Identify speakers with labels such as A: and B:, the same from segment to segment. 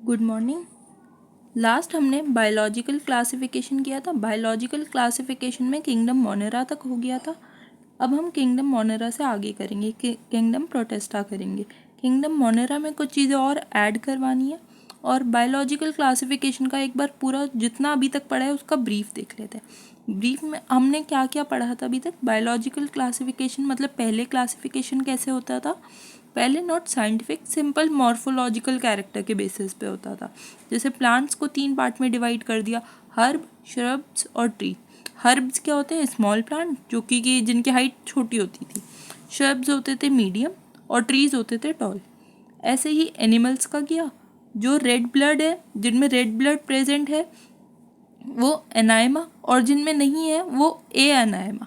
A: Good morning. Last हमने biological classification किया था। बायोलॉजिकल क्लासिफिकेशन में किंगडम मोनेरा तक हो गया था। अब हम किंगडम मोनेरा से आगे करेंगे, किंगडम प्रोटेस्टा करेंगे। किंगडम मोनेरा में कुछ चीज़ें और ऐड करवानी है और बायोलॉजिकल क्लासिफिकेशन का एक बार पूरा जितना अभी तक पढ़ा है उसका ब्रीफ देख लेते हैं। ब्रीफ में हमने क्या क्या पढ़ा था अभी तक। बायोलॉजिकल क्लासिफिकेशन मतलब पहले क्लासिफिकेशन कैसे होता था। पहले not scientific, simple morphological character के बेसिस पे होता था। जैसे प्लांट्स को 3 पार्ट में डिवाइड कर दिया, हर्ब, श्रब्स और ट्री। हर्ब्स क्या होते हैं? स्मॉल प्लांट जो कि जिनकी हाइट छोटी होती थी। श्रब्स होते थे मीडियम और ट्रीज होते थे टॉल। ऐसे ही एनिमल्स का किया। जो रेड ब्लड है, जिनमें रेड ब्लड प्रेजेंट है वो एनाइमा, और जिनमें नहीं है वो ए एनाइमा।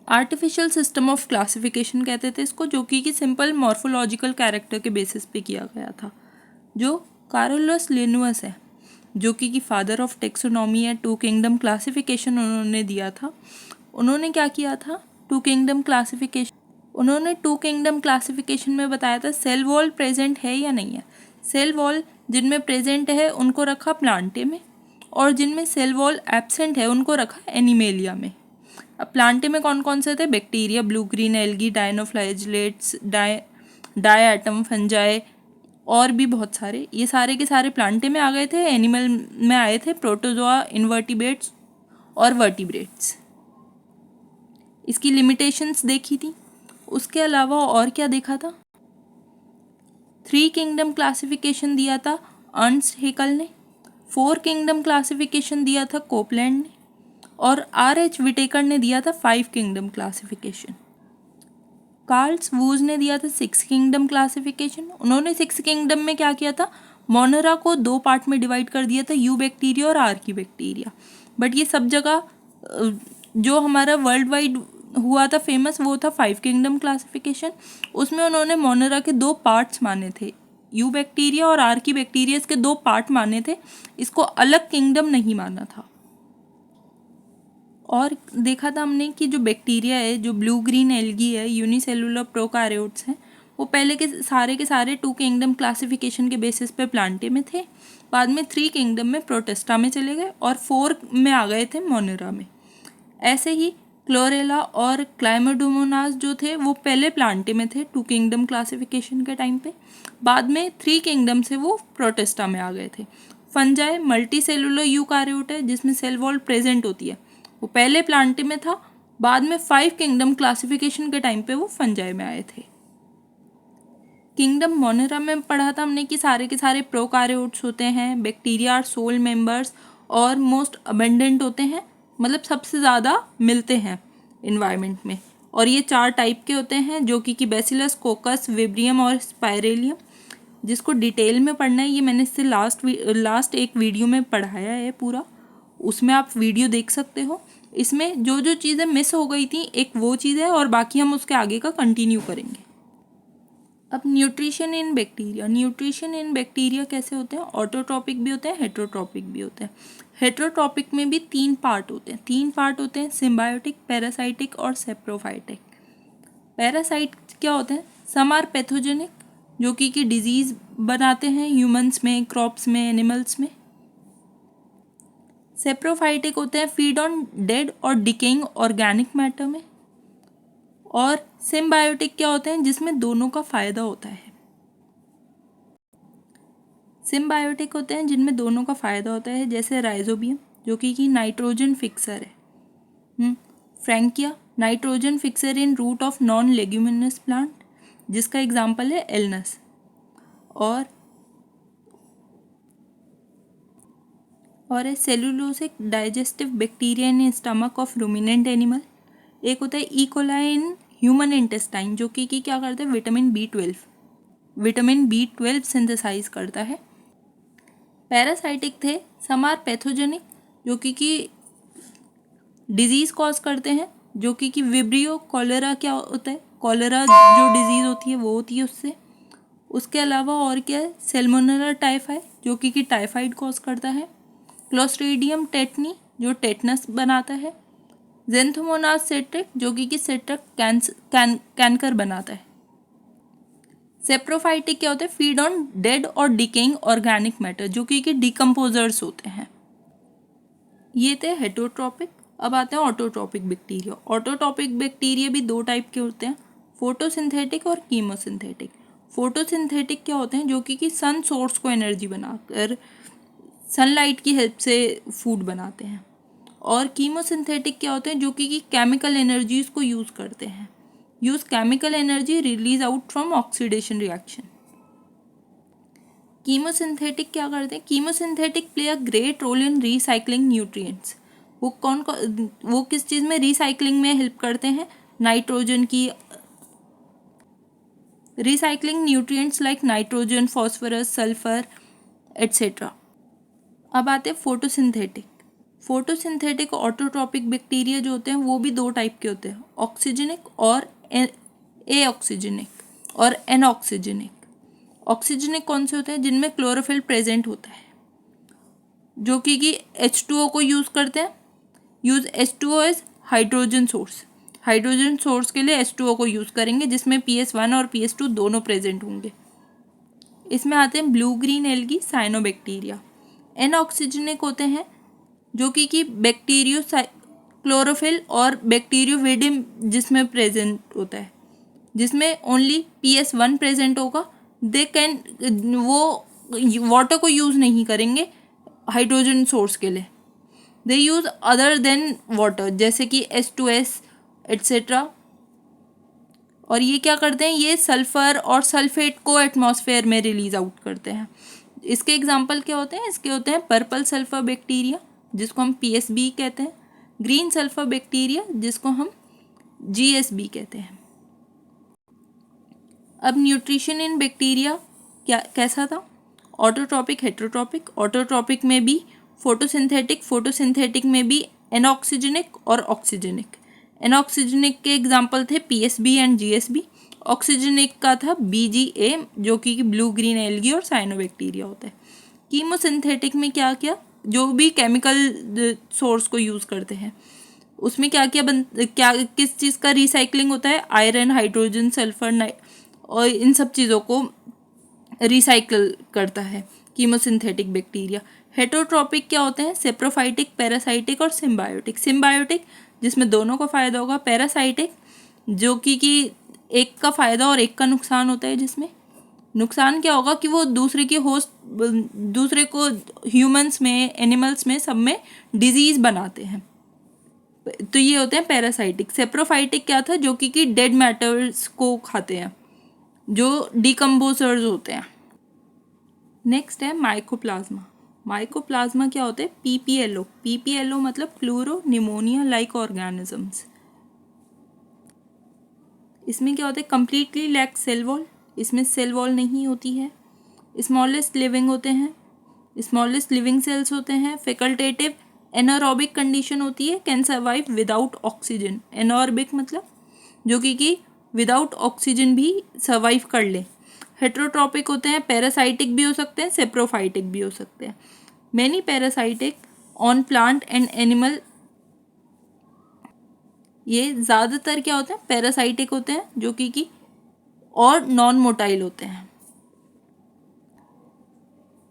A: आर्टिफिशियल सिस्टम ऑफ क्लासिफिकेशन कहते थे इसको, जो कि सिंपल मॉर्फोलॉजिकल कैरेक्टर के बेसिस पे किया गया था। जो कार्लोस लिनुअस है, जो कि फादर ऑफ टेक्सोनॉमी है, टू किंगडम क्लासिफिकेशन उन्होंने दिया था। उन्होंने क्या किया था? टू किंगडम क्लासिफिकेशन में बताया था सेल वॉल प्रेजेंट है या नहीं है। सेल वॉल जिनमें प्रेजेंट है उनको रखा प्लांटे में, और जिनमें सेल वॉल एब्सेंट है उनको रखा एनिमेलिया में। अब प्लांटे में कौन कौन से थे? Bacteria, blue green algae, dinoflagellates, diatom fungi और भी बहुत सारे। ये सारे के सारे प्लांटे में आ गए थे। एनिमल में आए थे प्रोटोजोआ, इन्वर्टिब्रेट्स और वर्टिब्रेट्स। इसकी लिमिटेशंस देखी थी। उसके अलावा और क्या देखा था? 3 किंगडम क्लासिफिकेशन दिया था अर्नस्ट हेकल ने। 4 किंगडम क्लासिफिकेशन दिया था कोपलैंड ने। और R.H. विटेकर ने दिया था 5 किंगडम क्लासिफिकेशन। कार्ल्स वूज ने दिया था 6 किंगडम क्लासिफिकेशन। उन्होंने 6 किंगडम में क्या किया था? मोनेरा को 2 पार्ट में डिवाइड कर दिया था, यू बैक्टीरिया और आर्की बैक्टीरिया। बट ये सब जगह जो हमारा वर्ल्ड वाइड हुआ था फेमस वो था 5 किंगडम क्लासिफिकेशन। उसमें उन्होंने मोनेरा के 2 पार्ट्स माने थे, यू बैक्टीरिया और आर्की बैक्टीरिया, इसके 2 पार्ट माने थे। इसको अलग किंगडम नहीं माना था। और देखा था हमने कि जो बैक्टीरिया है, जो ब्लू ग्रीन एल्गी है, यूनिसेलुलर प्रोकैरियोट्स हैं, वो पहले के सारे 2 किंगडम क्लासिफिकेशन के बेसिस पे प्लांटे में थे। बाद में 3 किंगडम में प्रोटेस्टा में चले गए और 4 में आ गए थे मोनेरा में। ऐसे ही क्लोरेला और क्लाइमोडोमोनास जो थे वो पहले प्लांटे में थे 2 किंगडम क्लासिफिकेशन के टाइम पे। बाद में 3 किंगडम से वो प्रोटेस्टा में आ गए थे। फंजाई मल्टी सेलुलर यूकारियोट है जिसमें सेल वॉल प्रेजेंट होती है, वो पहले प्लांटे में था। बाद में 5 किंगडम क्लासिफिकेशन के टाइम पे वो फंजाई में आए थे। किंगडम मोनेरा में पढ़ा था हमने कि सारे के सारे प्रोकारियोट्स होते हैं, बैक्टीरिया आर सोल मेंबर्स और मोस्ट अबेंडेंट होते हैं, मतलब सबसे ज़्यादा मिलते हैं इन्वायरमेंट में। और ये 4 टाइप के होते हैं, जो कि बैसिलस, कोकस, विब्रियम और स्पाइरेलियम। जिसको डिटेल में पढ़ना है, ये मैंने इससे लास्ट एक वीडियो में पढ़ाया है पूरा, उसमें आप वीडियो देख सकते हो। इसमें जो जो चीज़ें मिस हो गई थी एक वो चीज़ है, और बाकी हम उसके आगे का कंटिन्यू करेंगे। अब nutrition in bacteria. Nutrition in bacteria कैसे होते हैं? ऑटोट्रॉपिक भी होते हैं, हेट्रोट्रॉपिक भी होते हैं। हेट्रोट्रॉपिक में भी 3 पार्ट होते हैं। 3 पार्ट होते हैं, सिम्बायोटिक, पैरासाइटिक और सेप्रोफाइटिक। पैरासाइट क्या होते हैं? सम आर पैथोजेनिक, जो कि डिजीज बनाते हैं ह्यूमंस में, क्रॉप्स में, एनिमल्स में। सेप्रोफाइटिक होते हैं, फीड ऑन डेड और डिकेइंग ऑर्गेनिक मैटर में। और सिम्बायोटिक क्या होते हैं? जिसमें दोनों का फायदा होता है। सिम्बायोटिक होते हैं जिनमें दोनों का फायदा होता है, जैसे राइजोबियम जो कि नाइट्रोजन फिक्सर है। Frankia nitrogen fixer in root of non leguminous plant, जिसका एग्जाम्पल है एलनस। और है cellulosic digestive bacteria in stomach of ruminant animal. एक होता है इकोलाई इन ह्यूमन इंटेस्टाइन, जो कि क्या करता है? विटामिन बी 12 सिंथेसाइज करता है। पैरासाइटिक थे, सम आर पैथोजेनिक, जो कि डिजीज कॉज करते हैं, जो कि विब्रियो कॉलेरा क्या होता है? कॉलेरा जो डिजीज होती है वो होती है उससे। उसके अलावा और क्या है? सैल्मोनेला टाइफाई, जो कि टाइफाइड कॉज करता है। क्लोस्ट्रीडियम टेटनी, जो टेटनस बनाता है। जेंथोमोनास सेट्रिक, जो कि सेट्रिक कैंकर बनाता है। सेप्रोफाइटिक क्या होते हैं? फीड ऑन डेड और डिकेइंग ऑर्गेनिक मैटर, जो कि डिकम्पोजर्स होते हैं। ये थे हेटरोट्रॉपिक। अब आते हैं ऑटोट्रॉपिक बैक्टीरिया। ऑटोट्रॉपिक बैक्टीरिया भी दो टाइप के होते हैं, फोटोसिंथेटिक और कीमोसिंथेटिक। फोटोसिंथेटिक क्या होते हैं? जो कि सन सोर्स को एनर्जी बनाकर सनलाइट की हेल्प से फूड बनाते हैं। और कीमोसिंथेटिक क्या होते हैं? जो कि केमिकल एनर्जीज को यूज़ करते हैं। Use chemical energy release out from oxidation reaction. Chemosynthetic क्या करते हैं? Chemosynthetic play a great role in recycling nutrients. वो किस चीज़ में रिसाइकलिंग में हेल्प करते हैं? नाइट्रोजन की, recycling nutrients like nitrogen, phosphorus, sulphur etcetera. अब आते हैं फोटोसिंथेटिक। फोटोसिंथेटिक ऑटोट्रॉपिक बैक्टीरिया जो होते हैं वो भी दो टाइप के होते हैं, ऑक्सीजनिक और एऑक्सीजनिक और एनऑक्सीजनिक। ऑक्सीजनिक कौन से होते हैं? जिनमें क्लोरोफिल प्रेजेंट होता है, जो कि H2O को यूज़ करते हैं। Use H2O as hydrogen source. Hydrogen source के लिए H2O को यूज़ करेंगे, जिसमें PS1 और PS2 दोनों प्रेजेंट होंगे। इसमें आते हैं ब्लू ग्रीन एल्गी, साइनोबैक्टीरिया। एनऑक्सीजनिक होते हैं जो कि बैक्टीरियो क्लोरोफिल और बैक्टीरियोविडिम जिसमें प्रेजेंट होता है, जिसमें ओनली PS1 प्रेजेंट होगा। दे कैन, वो वाटर को यूज़ नहीं करेंगे हाइड्रोजन सोर्स के लिए। दे यूज़ अदर देन वाटर, जैसे कि H2S एट्सेट्रा। और ये क्या करते हैं? ये सल्फर और सल्फेट को एटमॉस्फेयर में रिलीज आउट करते हैं। इसके एग्जाम्पल क्या होते हैं? इसके होते हैं पर्पल सल्फर बैक्टीरिया, जिसको हम PSB कहते हैं, ग्रीन सल्फर बैक्टीरिया, जिसको हम GSB कहते हैं। अब न्यूट्रिशन इन बैक्टीरिया कैसा था? Autotrophic, heterotrophic. ऑटोट्रॉपिक में भी फोटोसिंथेटिक, फोटोसिंथेटिक में भी एनऑक्सीजनिक और ऑक्सीजनिक। एनऑक्सीजनिक के एग्जाम्पल थे PSB एंड GSB। ऑक्सीजनिक का था BGA, जो कि ब्लू ग्रीन एल्गी और साइनोबैक्टीरिया होता है। कीमोसिंथेटिक में क्या किया? जो भी केमिकल सोर्स को यूज़ करते हैं, उसमें क्या किस चीज़ का रिसाइकलिंग होता है? आयरन, हाइड्रोजन, सल्फर और इन सब चीज़ों को रिसाइकल करता है कीमोसिंथेटिक बैक्टीरिया। हेटरोट्रॉपिक क्या होते हैं? सेप्रोफाइटिक, पैरासाइटिक और सिम्बायोटिक। सिम्बायोटिक जिसमें दोनों का फ़ायदा होगा। पैरासाइटिक जो कि एक का फ़ायदा और एक का नुकसान होता है, जिसमें नुकसान क्या होगा कि वो दूसरे को ह्यूमंस में, एनिमल्स में, सब में डिजीज़ बनाते हैं। तो ये होते हैं पैरासाइटिक। सेप्रोफाइटिक क्या था? जो कि डेड मैटर्स को खाते हैं, जो डिकम्पोजर्स होते हैं। नेक्स्ट है माइकोप्लाज्मा। माइकोप्लाज्मा क्या होते हैं? PPLO। PPLO मतलब फ्लूरो निमोनिया लाइक ऑर्गेनिजम्स। इसमें क्या होता है? Completely lack cell wall. इसमें सेल वॉल नहीं होती है। स्मॉलेस्ट लिविंग होते हैं, स्मॉलेस्ट लिविंग सेल्स होते हैं। फैकल्टेटिव एनारोबिक कंडीशन होती है। Can survive without oxygen. Anaerobic मतलब जो कि विदाउट ऑक्सीजन भी सर्वाइव कर ले। हेटरोट्रॉपिक होते हैं, पैरासाइटिक भी हो सकते हैं, सेप्रोफाइटिक भी हो सकते हैं। Many parasitic on plant and animal. ये ज़्यादातर क्या होते हैं? पैरासाइटिक होते हैं, जो कि और नॉन मोटाइल होते हैं।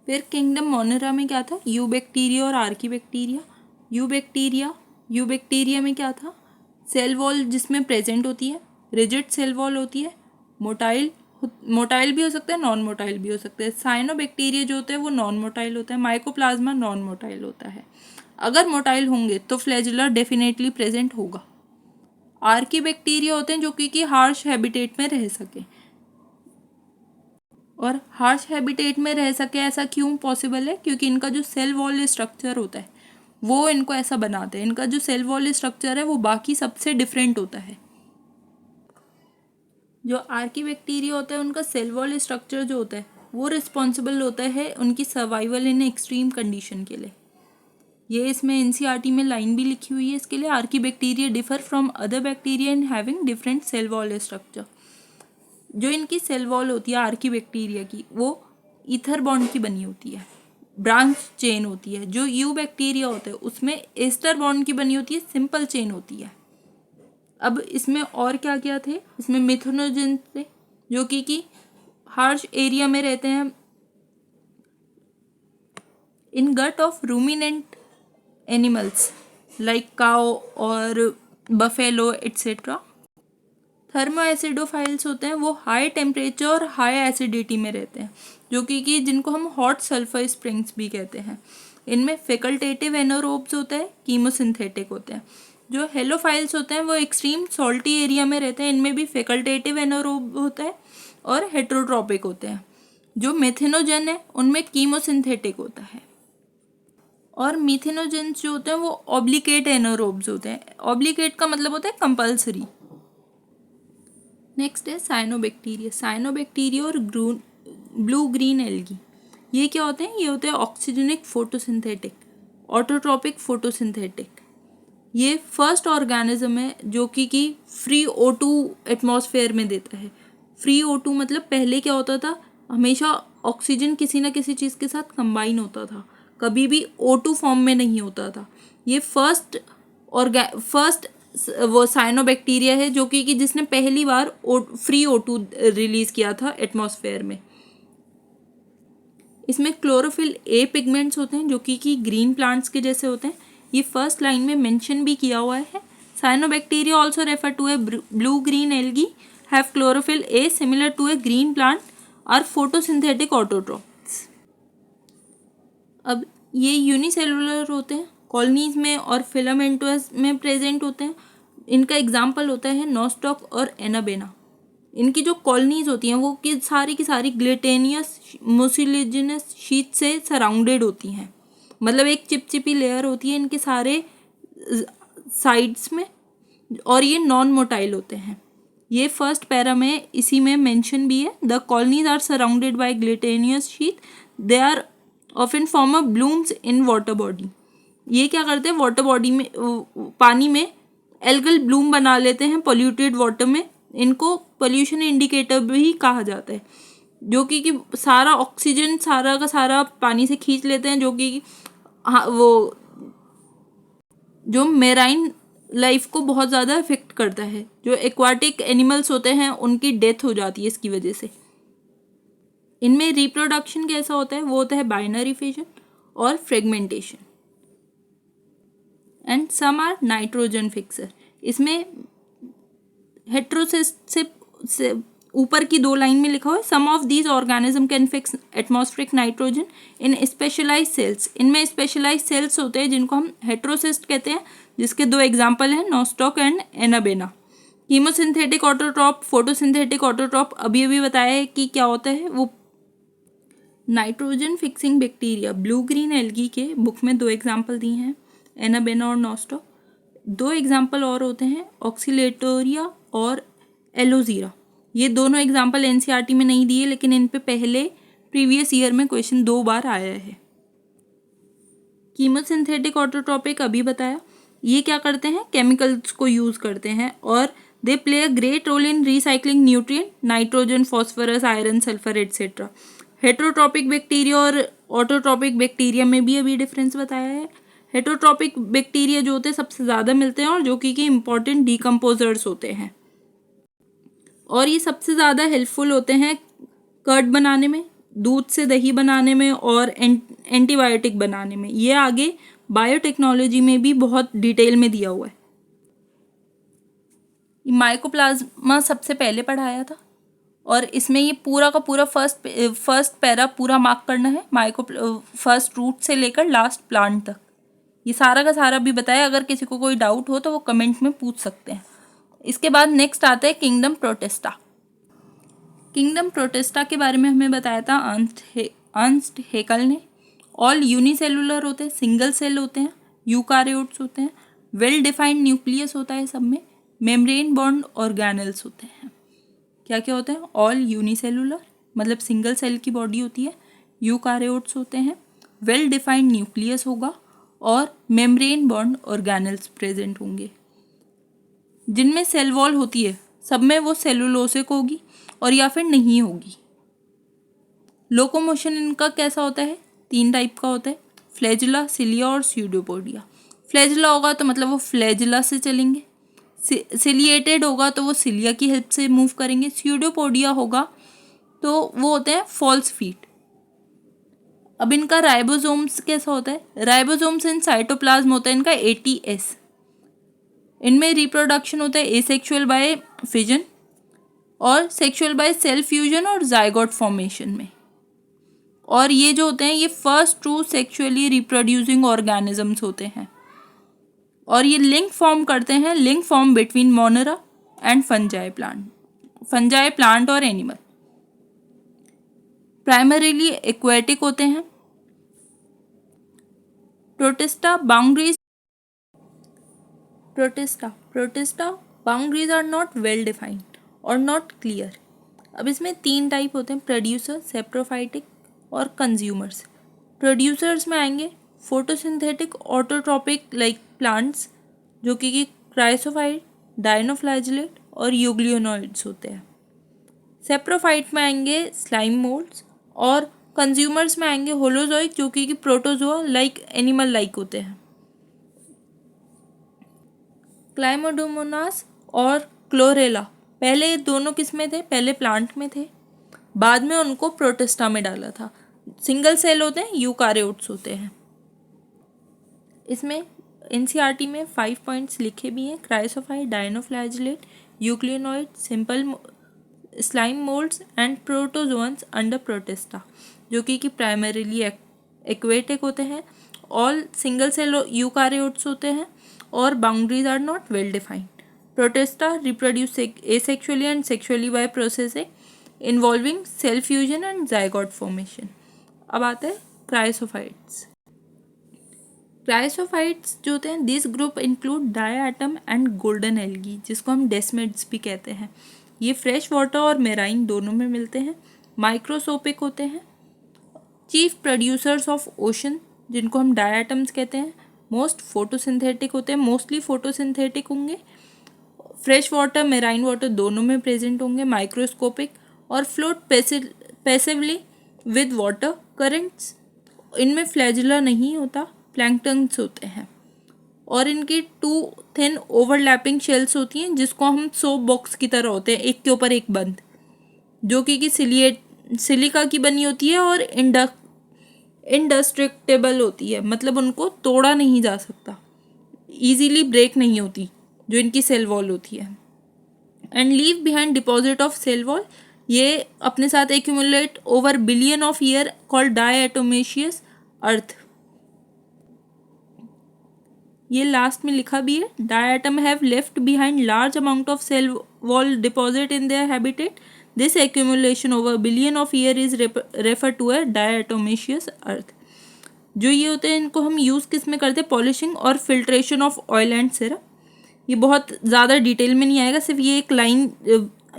A: फिर किंगडम मोनेरा में क्या था? यूबैक्टीरिया और आर्कीबैक्टीरिया। यूबैक्टीरिया में क्या था? सेल वॉल जिसमें प्रेजेंट होती है, रिजिड सेल वॉल होती है। मोटाइल भी हो सकता है, नॉन मोटाइल भी हो सकता है। साइनोबैक्टीरिया जो होते हैं वो नॉन मोटाइल होता है। माइकोप्लाज्मा नॉन मोटाइल होता है। अगर मोटाइल होंगे तो फ्लैजिला डेफिनेटली प्रेजेंट होगा। आर्कीबैक्टीरिया होते हैं जो कि हार्श हैबिटेट में रह सके। और हार्श हैबिटेट में रह सके ऐसा क्यों पॉसिबल है? क्योंकि इनका जो सेल वॉल स्ट्रक्चर होता है वो इनको ऐसा बनाते हैं। इनका जो सेल वॉल स्ट्रक्चर है वो बाकी सबसे डिफरेंट होता है। जो आर्कीबैक्टीरिया होता है उनका सेल वॉल स्ट्रक्चर जो होता है वो रिस्पॉन्सिबल होता है उनकी सर्वाइवल इन एक्सट्रीम कंडीशन के लिए। ये इसमें NCERT में लाइन भी लिखी हुई है इसके लिए। Archaebacteria differ from other bacteria in having different cell wall structure. जो इनकी सेल वॉल होती है आर्कीबैक्टीरिया की, वो ईथर बॉन्ड की बनी होती है, ब्रांच चेन होती है। जो यूबैक्टीरिया होता है उसमें एस्टर बॉन्ड की बनी होती है, सिंपल चेन होती है। अब इसमें और क्या क्या थे? इसमें मिथुनोजन थे जो कि हार्श एरिया में रहते हैं। In gut of ruminant animals like cow और बफेलो एट्सेट्रा। थर्मो एसिडोफाइल्स होते हैं, वो हाई टेम्परेचर और हाई एसिडिटी में रहते हैं, जो कि जिनको हम हॉट सल्फर स्प्रिंग्स भी कहते हैं। इनमें फैकल्टेटिव एनारोब्स होते हैं, कीमोसिंथेटिक होते हैं। जो हेलोफाइल्स होते हैं वो एक्सट्रीम सॉल्टी एरिया में रहते हैं, इनमें भी फैकल्टेटिव एनारोब होता है और हेट्रोट्रॉपिक होते हैं। जो मेथेनोजन है उनमें कीमोसिंथेटिक होता है। और मीथेनोजेंस जो होते हैं वो ऑब्लिकेट एनारोब्स होते हैं। ऑब्लिकेट का मतलब होता है कंपल्सरी। नेक्स्ट है साइनोबैक्टीरिया। साइनोबैक्टीरिया और ब्लू ग्रीन एल्गी, ये क्या होते हैं? ये होते हैं ऑक्सीजनिक फोटोसिंथेटिक, ऑटोट्रॉपिक फोटोसिंथेटिक। ये फर्स्ट ऑर्गेनिज्म है जो कि फ्री O2 एटमॉस्फेयर में देता है। फ्री O2 मतलब पहले क्या होता था, हमेशा ऑक्सीजन किसी ना किसी चीज़ के साथ कंबाइन होता था, कभी भी O2 फॉर्म में नहीं होता था। ये फर्स्ट वो साइनोबैक्टीरिया है जो कि जिसने पहली बार फ्री O2 रिलीज किया था एटमॉस्फेयर में। इसमें क्लोरोफिल ए पिगमेंट्स होते हैं जो कि ग्रीन प्लांट्स के जैसे होते हैं। ये फर्स्ट लाइन में मेंशन भी किया हुआ है। Cyanobacteria also refer to a blue green algae have chlorophyll A similar to a green plant are photosynthetic autotrophs. अब ये यूनिसेलुलर होते हैं, कॉलोनीज में और फिलामेंटस में प्रेजेंट होते हैं। इनका एग्जाम्पल होता है नॉस्टॉक और एनाबेना। इनकी जो कॉलोनीज होती हैं वो की सारी ग्लेटेनियस मुसिलिजिनस शीट से सराउंडेड होती हैं, मतलब एक चिपचिपी लेयर होती है इनके सारे साइड्स में, और ये नॉन मोटाइल होते हैं। ये फर्स्ट पैरा में इसी में मेंशन भी है। The colonies are surrounded by gelatinous sheet, they are often form a blooms in water body. ये क्या करते हैं, वाटर बॉडी में पानी में एल्गल ब्लूम बना लेते हैं पॉल्यूटेड वाटर में। इनको पोल्यूशन इंडिकेटर भी कहा जाता है, जो कि सारा ऑक्सीजन सारा का सारा पानी से खींच लेते हैं, जो कि वो जो मेराइन लाइफ को बहुत ज़्यादा इफेक्ट करता है। जो एक्वाटिक एनिमल्स होते हैं उनकी डेथ हो जाती है इसकी वजह से। इनमें रिप्रोडक्शन कैसा होता है, वो होता है बाइनरी फिजन और fragmentation. And some are nitrogen fixer. इसमें हेट्रोसिस्ट से ऊपर की दो लाइन में लिखा हुआ है, some of these organism can fix atmospheric nitrogen in specialize cells. इनमें स्पेशलाइज सेल्स होते हैं जिनको हम हेट्रोसिस्ट कहते हैं, जिसके दो एग्जाम्पल हैं nostoc and anabaena. Chemosynthetic autotroph, photosynthetic autotroph अभी बताया है कि क्या होता है वो। Nitrogen fixing bacteria blue green algae के बुक में दो एग्जाम्पल दिए हैं, एनाबेना और नॉस्टॉक। दो एग्जाम्पल और होते हैं ऑक्सीलेटोरिया और एलोजीरा। ये दोनों एग्जाम्पल एनसीईआरटी में नहीं दिए, लेकिन इन पे पहले प्रीवियस ईयर में क्वेश्चन 2 बार आया है। कीमोसिंथेटिक ऑटोट्रॉपिक अभी बताया। ये क्या करते हैं, केमिकल्स को यूज़ करते हैं और they play a great role in recycling nutrient, nitrogen, phosphorus, iron, sulphur etcetera. Heterotrophic bacteria और ऑटोट्रॉपिक बैक्टीरिया में भी अभी डिफरेंस बताया है। हेट्रोट्रॉपिक बैक्टीरिया जो होते हैं सबसे ज़्यादा मिलते हैं और जो कि इम्पॉर्टेंट डिकम्पोजर्स होते हैं, और ये सबसे ज़्यादा हेल्पफुल होते हैं कर्ड बनाने में, दूध से दही बनाने में और एंटीबायोटिक बनाने में। ये आगे बायोटेक्नोलॉजी में भी बहुत डिटेल में दिया हुआ है। माइकोप्लाज्मा सबसे पहले पढ़ाया था और इसमें ये पूरा का पूरा फर्स्ट पैरा पूरा मार्क करना है। फर्स्ट रूट से लेकर लास्ट प्लांट तक ये सारा का सारा भी बताया। अगर किसी को कोई डाउट हो तो वो कमेंट में पूछ सकते हैं। इसके बाद नेक्स्ट आता है किंगडम प्रोटिस्टा। किंगडम प्रोटिस्टा के बारे में हमें बताया था अर्नस्ट हेकल ने। ऑल यूनिसेलुलर होते हैं, सिंगल सेल होते हैं, यूकारियोट्स होते हैं, वेल डिफाइंड न्यूक्लियस होता है सब में, मेम्ब्रेन बॉन्ड ऑर्गेनेल्स होते हैं। क्या क्या होते हैं, ऑल यूनिसेलुलर मतलब सिंगल सेल की बॉडी होती है, यूकारियोट्स होते हैं, वेल डिफाइंड न्यूक्लियस होगा और मेम्ब्रेन बॉन्ड ऑर्गेनेल्स प्रेजेंट होंगे। जिनमें सेल वॉल होती है सब में वो सेलुलोसिक होगी और या फिर नहीं होगी। लोकोमोशन इनका कैसा होता है, 3 टाइप का होता है, फ्लैजुला, सिलिया और स्यूडोपोडिया। फ्लैजुला होगा तो मतलब वो फ्लैजुला से चलेंगे, सिलिएटेड होगा तो वो सिलिया की हेल्प से मूव करेंगे, स्यूडोपोडिया होगा तो वो होते हैं फॉल्स फीट। अब इनका राइबोसोम्स कैसा होता है, राइबोसोम्स इन साइटोप्लाज्म होता है इनका ATS। इनमें रिप्रोडक्शन होता है एसेक्सुअल बाय फिजन और सेक्सुअल बाय सेल फ्यूजन और जाइगोट फॉर्मेशन में। और ये जो होते हैं ये first true sexually reproducing organisms होते हैं। और ये लिंक फॉर्म करते हैं, link form between monera and fungi plant और एनिमल। प्राइमरीली एक्वेटिक होते हैं। Protista boundaries are not well defined और नॉट क्लियर। अब इसमें 3 टाइप होते हैं, प्रोड्यूसर, सेप्रोफाइटिक और कंज्यूमर्स। प्रोड्यूसर्स में आएंगे फोटोसिंथेटिक ऑटोट्रॉपिक लाइक प्लांट्स जो कि क्राइसोफाइट, डायनोफ्लैजिलेट और यूग्लियोनॉइड्स होते हैं। सेप्रोफाइट में आएंगे स्लाइम मोल्ड्स और कंज्यूमर्स में आएंगे होलोजोइक जो कि प्रोटोजोआ लाइक एनिमल लाइक होते हैं। क्लाइमोडोमोनास और क्लोरेला पहले दोनों किस में थे, पहले प्लांट में थे, बाद में उनको प्रोटिस्टा में डाला था। सिंगल सेल होते हैं, यूकारियोट्स होते हैं। इसमें NCERT में 5 पॉइंट्स लिखे भी हैं, chrysophyte, dinoflagellate, euglenoid, simple slime moulds and protozoans under protista जो कि प्राइमरीली एक्वेटिक होते हैं, ऑल सिंगल सेल यूकारियोट्स होते हैं और boundaries are not well defined. Protista reproduce asexually and sexually by processing involving cell fusion and zygote formation. अब आते हैं क्राइसोफाइट्स। क्राइसोफाइट्स जो होते हैं this group include diatom and golden algae जिसको हम डेस्मिड्स भी कहते हैं। ये फ्रेश वाटर और मेराइन दोनों में मिलते हैं, माइक्रोस्कोपिक होते हैं। चीफ प्रोड्यूसर्स ऑफ ओशन जिनको हम डायएटम्स कहते हैं, मोस्ट फोटोसिंथेटिक होते हैं, मोस्टली फोटोसिंथेटिक होंगे। फ्रेश वाटर, मेराइन वाटर दोनों में प्रेजेंट होंगे, माइक्रोस्कोपिक और float passively with water currents. इनमें फ्लैजुला नहीं होता, प्लैंक्टन्स होते हैं और इनकी 2 थिन ओवरलैपिंग शेल्स होती हैं जिसको हम सोप बॉक्स की तरह होते हैं, एक के ऊपर एक बंद, जो कि सिलिका की बनी होती है और इंडेस्ट्रक्टेबल होती है, मतलब उनको तोड़ा नहीं जा सकता, इजीली ब्रेक नहीं होती, जो इनकी सेल वॉल होती है। And leave behind deposit of cell wall, ये अपने साथ accumulate over billion of year called diatomaceous earth. ये लास्ट में लिखा भी है, diatom have left behind large amount of cell wall deposit in their habitat. This accumulation over billion of year is refer to a diatomaceous earth. जो ये होते हैं इनको हम यूज़ किस में करते हैं, पॉलिशिंग और filtration of oil and syrup. ये बहुत ज़्यादा डिटेल में नहीं आएगा, सिर्फ ये एक लाइन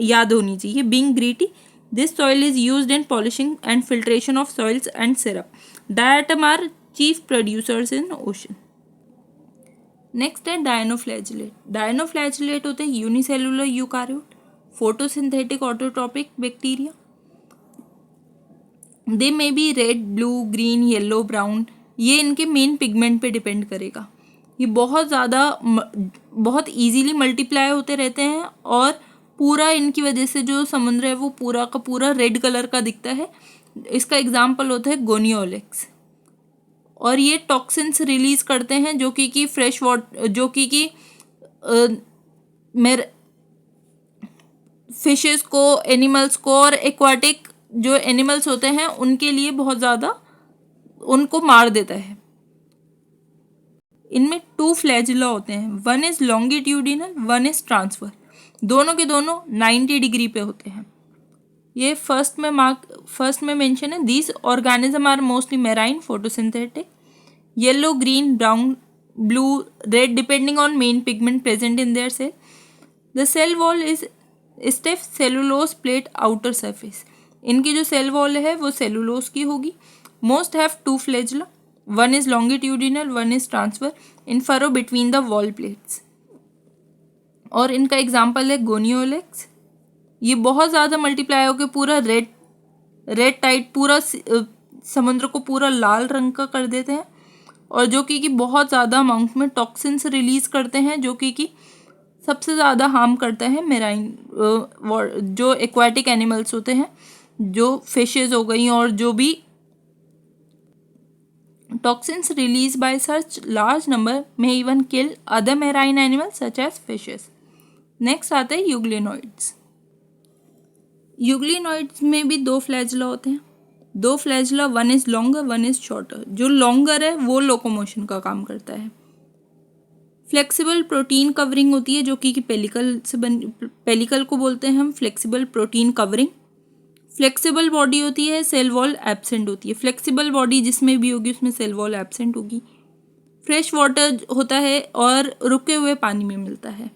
A: याद होनी चाहिए। Being gritty, this soil is used in polishing and filtration of soils and syrup. Diatom are chief producers in ocean. Next है डायनोफ्लैजिलेट। डायनोफ्लैजिलेट होते हैं unicellular eukaryote, photosynthetic autotrophic bacteria. They may be red, blue, green, yellow, brown, ये इनके main pigment पे depend करेगा। ये बहुत easily multiply होते रहते हैं और पूरा इनकी वजह से जो समुद्र है वो पूरा का पूरा रेड कलर का दिखता है। इसका एग्जाम्पल होता है गोनियोलेक्स। और ये टॉक्सिन्स रिलीज करते हैं जो कि फ्रेश वाटर, जो कि फिशेस को, एनिमल्स को और एक्वाटिक जो एनिमल्स होते हैं उनके लिए बहुत ज़्यादा उनको मार देता है। इनमें 2 फ्लैजुला होते हैं, one is longitudinal, one is transfer. दोनों के दोनों 90 डिग्री पे होते हैं। ये फर्स्ट में मेंशन है, these organism are mostly marine, photosynthetic, yellow, green, brown, blue, red depending on main pigment present in their cell. The cell wall is stiff cellulose plate outer surface. इनकी जो सेल वॉल है वो सेलुलोज की होगी। Most have 2 flagella, one is longitudinal, one is transverse in furrow between the wall plates. और इनका एग्जाम्पल है गोनियोलेक्स। ये बहुत ज़्यादा मल्टीप्लाई होकर पूरा रेड टाइट पूरा समुद्र को पूरा लाल रंग का कर देते हैं और जो कि बहुत ज़्यादा अमाउंट में टॉक्सिन्स रिलीज करते हैं जो कि सबसे ज़्यादा हार्म करता है मेराइन जो एक्वाटिक एनिमल्स होते हैं जो फिशेज हो गई और जो भी toxins release by such large number में even kill other marine animals such as fishes. Next आते हैं यूग्लिनोइड्स। यूग्लिनोइड्स में भी दो फ्लैजला होते हैं। दो flagella, one is longer one is shorter. जो लॉन्गर है वो लोकोमोशन का काम करता है। फ्लेक्सिबल प्रोटीन कवरिंग होती है जो कि पेलिकल से पेलिकल को बोलते हैं हम flexible protein covering. Flexible body होती है, सेल वॉल एब्सेंट होती है। फ्लेक्सिबल बॉडी जिसमें भी होगी उसमें सेल वॉल एब्सेंट होगी। फ्रेश वाटर होता है और रुके हुए पानी में मिलता है,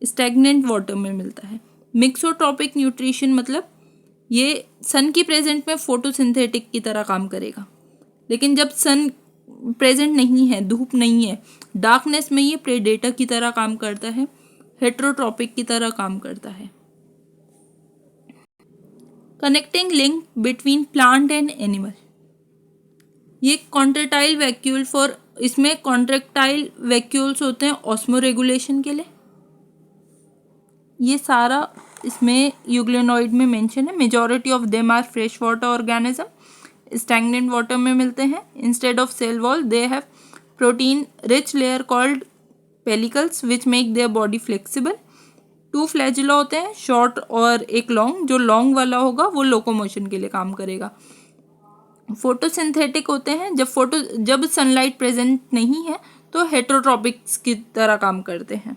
A: स्टैग्नेंट वाटर में मिलता है। मिक्सोट्रॉपिक न्यूट्रिशन मतलब ये सन की प्रेजेंट में फोटोसिंथेटिक की तरह काम करेगा, लेकिन जब सन प्रेजेंट नहीं है, धूप नहीं है, डार्कनेस में ये प्रेडेटर की तरह काम करता है, हेट्रोट्रॉपिक की तरह काम करता है। Connecting link between plant and animal, ये कॉन्ट्रेक्टाइल वैक्यूल फॉर, इसमें कॉन्ट्रेक्टाइल वैक्यूल्स होते हैं ऑस्मो रेगुलेशन के लिए। ये सारा इसमें यूग्लिनोइड में मेंशन है। Majority of them are fresh water organism, stagnant water में मिलते हैं। Instead of cell wall they have protein rich layer called pellicles which make their body flexible. Two flagella होते हैं, शॉर्ट और एक लॉन्ग। जो लॉन्ग वाला होगा वो लोकोमोशन के लिए काम करेगा। फोटोसिंथेटिक होते हैं, जब सनलाइट प्रेजेंट नहीं है तो हेट्रोट्रॉपिक्स की तरह काम करते हैं।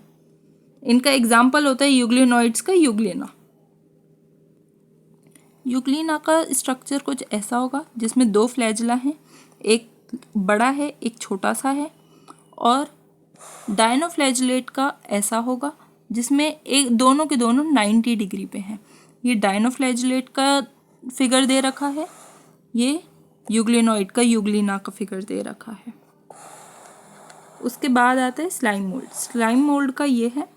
A: इनका एग्जाम्पल होता है यूग्लिनोइड्स का यूग्लिना। यूग्लिना का स्ट्रक्चर कुछ ऐसा होगा जिसमें दो फ्लैजिला हैं, एक बड़ा है एक छोटा सा है। और डायनोफ्लैजिलेट का ऐसा होगा जिसमें एक दोनों के दोनों 90 डिग्री पे हैं। ये डायनोफ्लैजिलेट का फिगर दे रखा है, ये यूग्लिनोइड का यूग्लिना का फिगर दे रखा है। उसके बाद आता है स्लाइम मोल्ड। स्लाइम मोल्ड का ये है,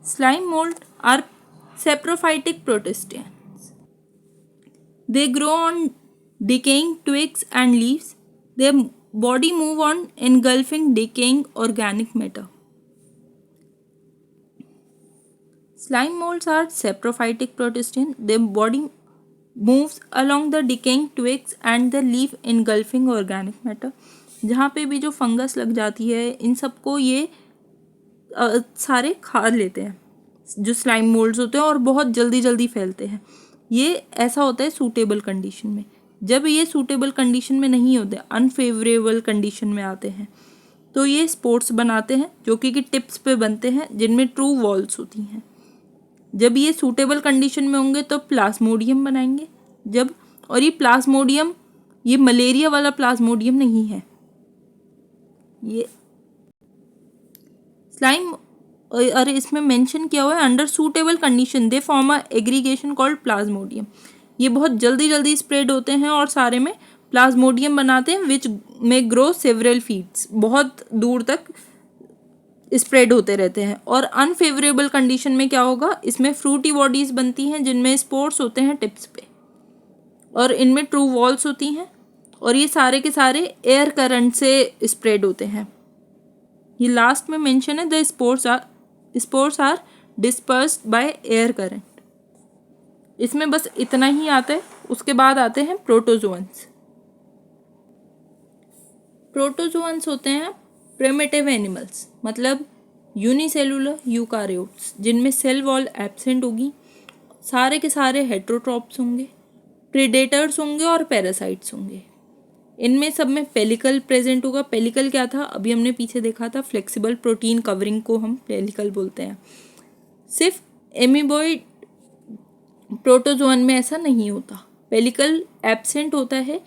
A: slime mould are saprophytic protists. They grow on decaying twigs and leaves. Their body move on engulfing decaying organic matter. Slime molds are saprophytic protists. Their body moves along the decaying twigs and the leaf engulfing organic matter. जहाँ पे भी जो fungus लग जाती है इन सबको ये सारे खा लेते हैं, जो स्लाइम मोल्ड्स होते हैं, और बहुत जल्दी जल्दी फैलते हैं। ये ऐसा होता है सूटेबल कंडीशन में। जब ये सूटेबल कंडीशन में नहीं होते, अनफेवरेबल कंडीशन में आते हैं, तो ये स्पोर्ट्स बनाते हैं जो कि टिप्स पे बनते हैं जिनमें ट्रू वॉल्स होती हैं। जब ये सूटेबल कंडीशन में होंगे तो प्लाज्मोडियम बनाएंगे। और ये प्लाज्मोडियम, ये मलेरिया वाला प्लाज्मोडियम नहीं है। ये स्लाइम, और इसमें मेंशन किया हुआ है under suitable condition they form a aggregation called Plasmodium. ये बहुत जल्दी जल्दी स्प्रेड होते हैं और सारे में प्लाज्मोडियम बनाते हैं विच में ग्रो सेवरल फीट्स, बहुत दूर तक स्प्रेड होते रहते हैं। और अनफेवरेबल कंडीशन में क्या होगा, इसमें फ्रूटी बॉडीज बनती हैं जिनमें स्पोर्स होते हैं टिप्स पे, और इनमें ट्रू वॉल्स होती हैं, और ये सारे के सारे एयर करंट से स्प्रेड होते हैं। ये लास्ट में मेंशन है the spores are dispersed by air current. इसमें बस इतना ही आता है। उसके बाद आते हैं प्रोटोजोअन्स। प्रोटोजोअन्स होते हैं प्रिमिटिव एनिमल्स, मतलब यूनिसेलुलर यूकारियोट्स, जिनमें सेल वॉल एब्सेंट होगी, सारे के सारे हेट्रोट्रॉप्स होंगे, प्रेडेटर्स होंगे और पैरासाइट्स होंगे। इनमें सब में पेलिकल प्रेजेंट होगा। पेलिकल क्या था, अभी हमने पीछे देखा था, फ्लेक्सिबल प्रोटीन कवरिंग को हम पेलिकल बोलते हैं। सिर्फ एमीबॉइड प्रोटोजोअन में ऐसा नहीं होता, पेलिकल एब्सेंट होता है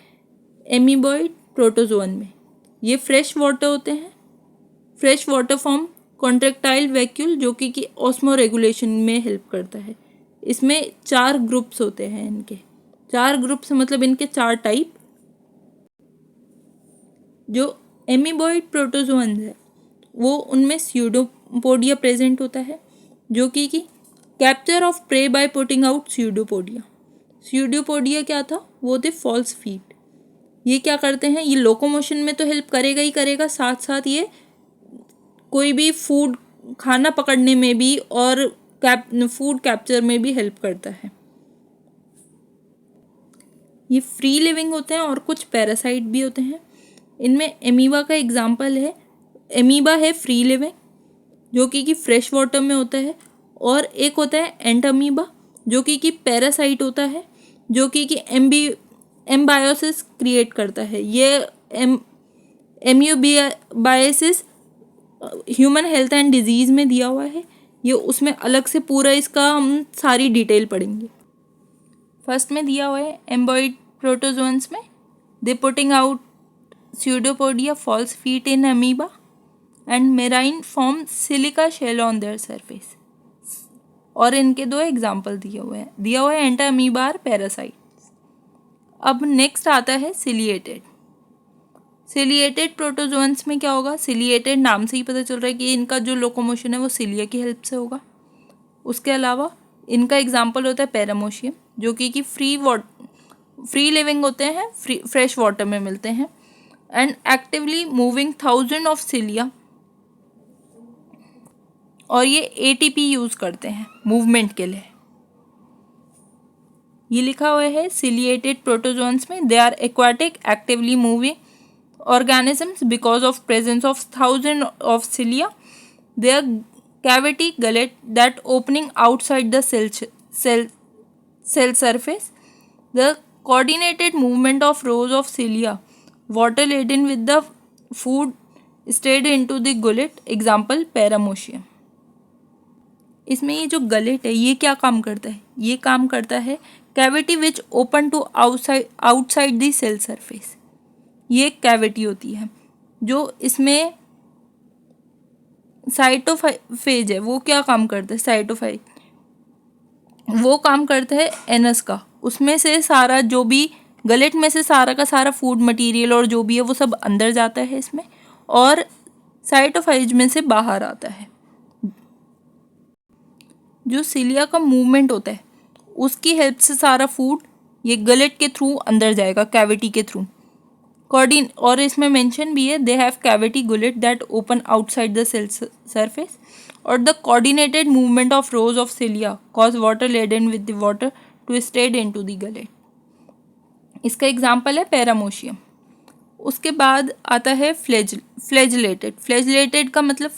A: एमीबॉइड प्रोटोजोअन में। ये फ्रेश वाटर होते हैं, fresh water form contractile vacuole, जो कि ऑस्मो रेगुलेशन में हेल्प करता है। इसमें 4 ग्रुप्स होते हैं। इनके 4 ग्रुप्स मतलब इनके 4 टाइप। जो एमीबॉइड प्रोटोजोअन्स है वो उनमें स्यूडोपोडिया प्रेजेंट होता है, जो कि capture of prey by putting out pseudopodia. Pseudopodia क्या था, वो थे फॉल्स फीट। ये क्या करते हैं, ये लोकोमोशन में तो हेल्प करेगा ही करेगा, साथ साथ ये कोई भी फूड खाना पकड़ने में भी और फूड कैप्चर में भी हेल्प करता है। ये फ्री लिविंग होते हैं और कुछ पैरासाइट भी होते हैं। इनमें एमीबा का एग्जाम्पल है। एमीबा है फ्री लिविंग जो कि फ्रेश वाटर में होता है, और एक होता है एंट अमीबा जो कि पैरासाइट होता है, जो कि एम्बायोसिस क्रिएट करता है। ये एम्यूबायोसिस ह्यूमन हेल्थ एंड डिजीज़ में दिया हुआ है। ये उसमें अलग से पूरा इसका हम सारी डिटेल पढ़ेंगे। फर्स्ट में दिया हुआ है एम्बॉइड प्रोटोजोन्स में दे putting out pseudopodia false feet in amoeba and marine form silica shell on their surface। और इनके दो एग्जाम्पल दिया हुआ है एंटा अमीबा और पैरासाइट। अब नेक्स्ट आता है सिलिएटेड। सिलिएटेड प्रोटोजोन्स में क्या होगा? सिलिएटेड नाम से ही पता चल रहा है कि इनका जो लोकोमोशन है वो सिलिया की हेल्प से होगा। उसके अलावा इनका एग्जाम्पल होता है पैरामोशियम जो कि फ्री लिविंग होते हैं, फ्रेश वाटर में मिलते हैं, and actively moving 1000 of cilia, और ये एटीपी यूज करते हैं मूवमेंट के लिए। ये लिखा हुआ है सिलिएटेड प्रोटोजोन्स में they are aquatic actively moving organisms because of presence of 1000 of cilia. They are cavity gullet that opening outside the cell surface. The coordinated movement of rows of cilia water laden with the food stayed into the gullet. Example पैरामोशियम। इसमें ये जो gullet है ये क्या काम करता है? ये काम करता है cavity which open to outside the cell surface. ये एक कैविटी होती है जो इसमें साइटोफेज है। वो क्या काम करता है? साइटोफेज वो काम करता है एनस का। उसमें से सारा जो भी गलेट में से सारा का सारा फूड मटेरियल और जो भी है वो सब अंदर जाता है इसमें, और साइटोफेज में से बाहर आता है। जो सिलिया का मूवमेंट होता है उसकी हेल्प से सारा फूड ये गलेट के थ्रू अंदर जाएगा, कैविटी के थ्रू। और इसमें मेंशन भी है they have cavity gullet that open outside the cell surface, और the coordinated movement of rows of cilia cause water laden with the water to stead into the gullet. इसका example है paramecium. उसके बाद आता है flagellated. Flagellated का मतलब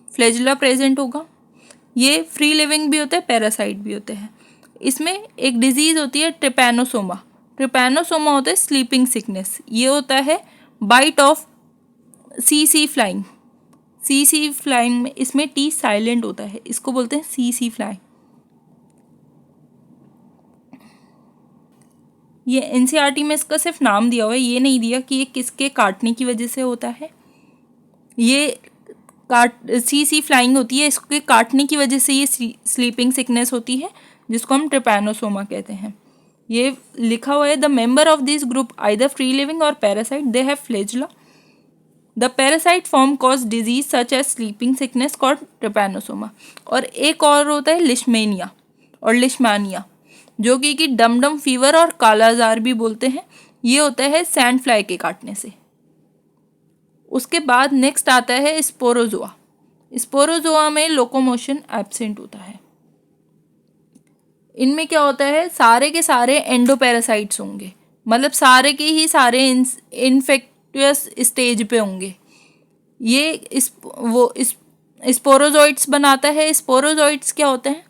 A: flagella present होगा। ये फ्री लिविंग भी होते हैं, पैरासाइट भी होते हैं। इसमें एक डिजीज होती है ट्रिपैनोसोमा। ट्रिपैनोसोमा होता है स्लीपिंग सिकनेस। ये होता है bite of sea flying. Sea flying में इसमें टी साइलेंट होता है, इसको बोलते हैं सी फ्लाइंग। ये एनसीईआरटी में इसका सिर्फ नाम दिया हुआ है, ये नहीं दिया कि ये किसके काटने की वजह से होता है। ये सी फ्लाइंग होती है, इसके काटने की वजह से ये स्लीपिंग सिकनेस होती है जिसको हम ट्रिपैनोसोमा कहते हैं। ये लिखा हुआ है the member of this group either free living और parasite they have flagella. The parasite form cause disease such as sleeping sickness called trypanosoma. और एक और होता है लिशमेनिया और लिशमानिया जो कि डम फीवर और कालाजार भी बोलते हैं। ये होता है सैंड फ्लाई के काटने से। उसके बाद नेक्स्ट आता है स्पोरोजोआ। स्पोरोजोआ में लोकोमोशन एब्सेंट होता है। इनमें क्या होता है? सारे के सारे एंडोपैरासाइट्स होंगे, मतलब सारे के ही सारे इन्फेक्टियस स्टेज पे होंगे। ये स्पोरोजोइट्स बनाता है। स्पोरोजोइट्स क्या होते हैं?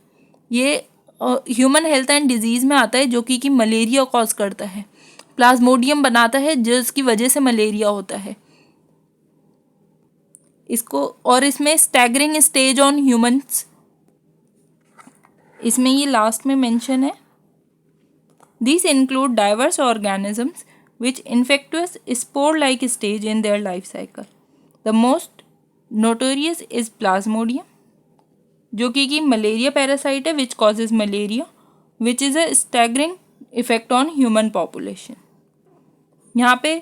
A: ये ह्यूमन हेल्थ एंड डिजीज़ में आता है जो कि मलेरिया कॉज करता है। प्लाज्मोडियम बनाता है जिसकी वजह से मलेरिया होता है इसको। और इसमें स्टैगरिंग स्टेज ऑन ह्यूमंस, इसमें ये लास्ट में मेंशन है। These include diverse organisms which infectious spore-like stage in their life cycle. The most notorious is Plasmodium, जो कि मलेरिया पैरासाइट है which causes malaria which is a staggering effect on human population. यहाँ पे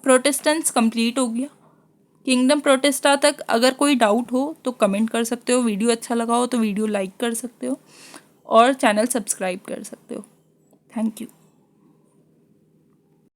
A: Protestants complete हो गया। Kingdom Protista तक अगर कोई डाउट हो तो कमेंट कर सकते हो। वीडियो अच्छा लगा हो तो वीडियो लाइक कर सकते हो और चैनल सब्सक्राइब कर सकते हो। Thank you.